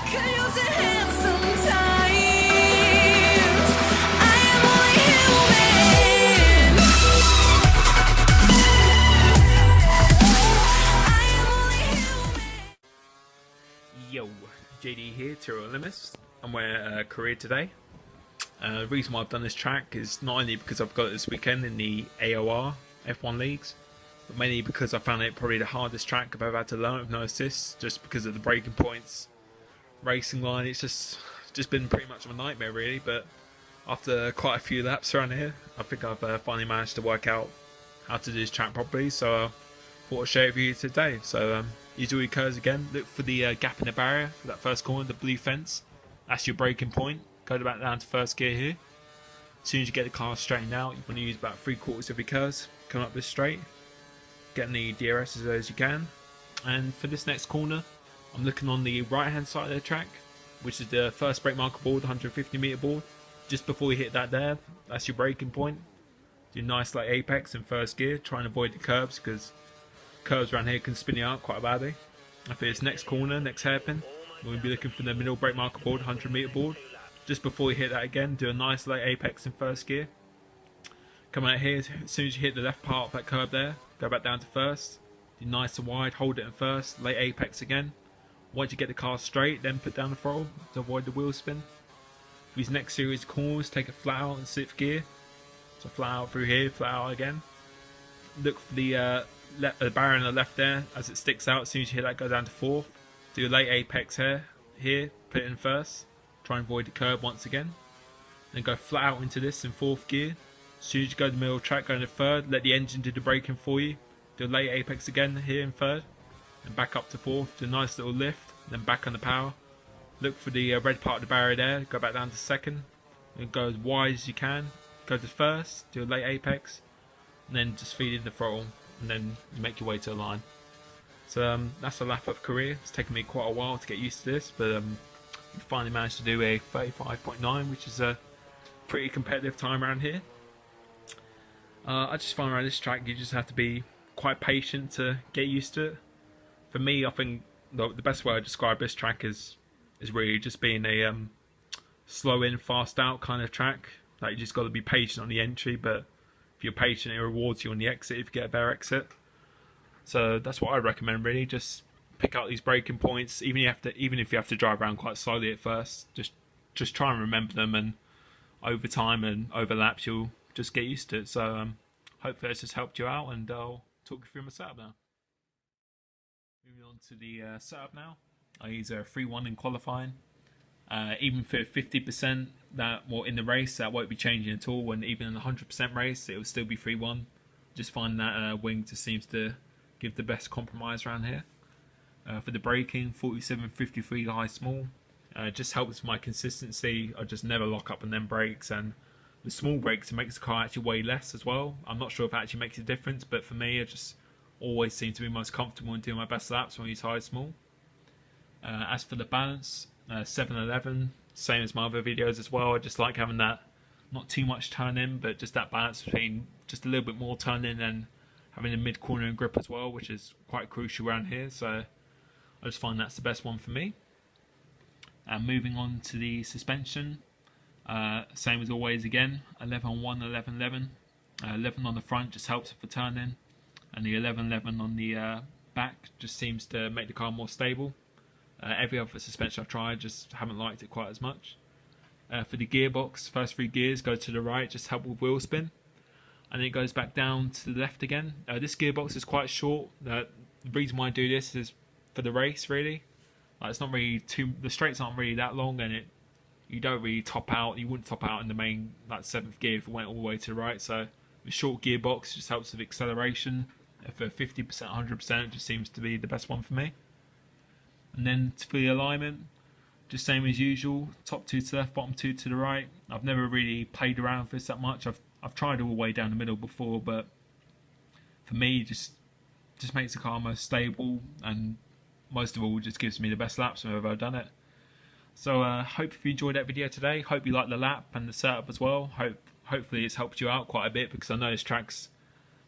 Could use a hand sometimes. I am only human. I am only human. Yo, JD here, TRL Limitless. I'm wearing a career today. The reason why I've done this track is not only because I've got it this weekend in the AOR F1 leagues, but mainly because I found it probably the hardest track I've ever had to learn with no assists, just because of the braking points, racing line. It's just been pretty much of a nightmare really. But after quite a few laps around here, I think I've finally managed to work out how to do this track properly. So I thought I'd share it with you today. So use all your curves again. Look for the gap in the barrier for that first corner, the blue fence. That's your braking point. Go back down to first gear here. As soon as you get the car straightened out, you want to use about 3/4 of your curves. Come up this straight. Getting the DRS as low as you can. And for this next corner, I'm looking on the right hand side of the track, which is the first brake marker board, 150-meter board. Just before you hit that there, that's your braking point. Do a nice like apex in first gear. Try and avoid the curbs, because curves around here can spin you out quite badly. And for this next corner, next hairpin, we'll be looking for the middle brake marker board, 100-meter board. Just before you hit that again, do a nice late apex in first gear. Come out here, as soon as you hit the left part of that curb there, go back down to first. Do nice and wide, hold it in first, late apex again. Once you get the car straight, then put down the throttle to avoid the wheel spin. For these next series of corners, take a flat out in 6th gear. So flat out through here, flat out again. Look for the barrier on the left there, as it sticks out. As soon as you hit that, go down to 4th. Do a late apex here, put it in first. Try and avoid the curb once again. Then go flat out into this in 4th gear. As soon as you go to the middle of the track, go into 3rd. Let the engine do the braking for you. Do a late apex again here in 3rd. And back up to 4th. Do a nice little lift. Then back on the power. Look for the red part of the barrier there. Go back down to 2nd. And go as wide as you can. Go to 1st. Do a late apex. And then just feed in the throttle. And then you make your way to the line. So that's a lap of career. It's taken me quite a while to get used to this. But we finally managed to do a 35.9, which is a pretty competitive time around here. I just find around this track you just have to be quite patient to get used to it. For me, I think the best way I describe this track is really just being a slow in, fast out kind of track. Like, you just got to be patient on the entry, but if you're patient, it rewards you on the exit if you get a better exit. So that's what I recommend really. Just pick out these braking points, even if you have to drive around quite slowly at first. Just try and remember them, and over time and overlaps, you'll just get used to it. So hopefully that's just helped you out, and I'll talk you through my setup now. Moving on to the setup now. I use a 3-1 in qualifying. Even for 50% in the race, that won't be changing at all. And even in a 100% race, it will still be 3-1. Just find that wing just seems to give the best compromise around here. For the braking, 47-53 high small. Just helps with my consistency. I just never lock up on them brakes, and the small brakes, it makes the car actually weigh less as well. I'm not sure if it actually makes a difference, but for me, I just always seem to be most comfortable in doing my best laps when I use high small. As for the balance, 7-11, same as my other videos as well. I just like having that, not too much turn in, but just that balance between just a little bit more turn in and having a mid corner and grip as well, which is quite crucial around here. So I just find that's the best one for me. And moving on to the suspension, same as always again, 11 on 1, 11-11. 11 on the front just helps for turning, and the 11-11 on the back just seems to make the car more stable. Every other suspension I've tried, just haven't liked it quite as much. For the gearbox, first 3 gears go to the right, just help with wheel spin, and then it goes back down to the left again. This gearbox is quite short. The reason why I do this is for the race really. Like, it's not really the straights aren't really that long, and you don't really top out. You wouldn't top out in the main 7th gear if it went all the way to the right. So the short gearbox just helps with acceleration. For 50%, 100%, it just seems to be the best one for me. And then for the alignment, just same as usual. Top 2 to the left, bottom 2 to the right. I've never really played around with this that much. I've tried all the way down the middle before, but for me, just makes the car most stable, and most of all, just gives me the best laps whenever I've done it. So hope you enjoyed that video today. Hope you liked the lap and the setup as well. Hopefully it's helped you out quite a bit, because I know this track's,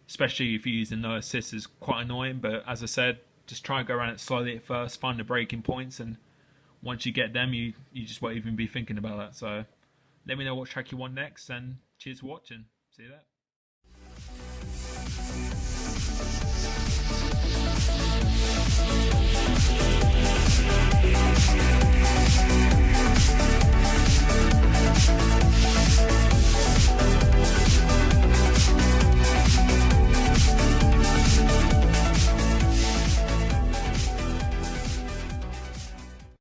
especially if you're using no assist, is quite annoying. But as I said, just try and go around it slowly at first, find the braking points, and once you get them, you just won't even be thinking about that. So let me know what track you want next, and cheers for watching. See you there.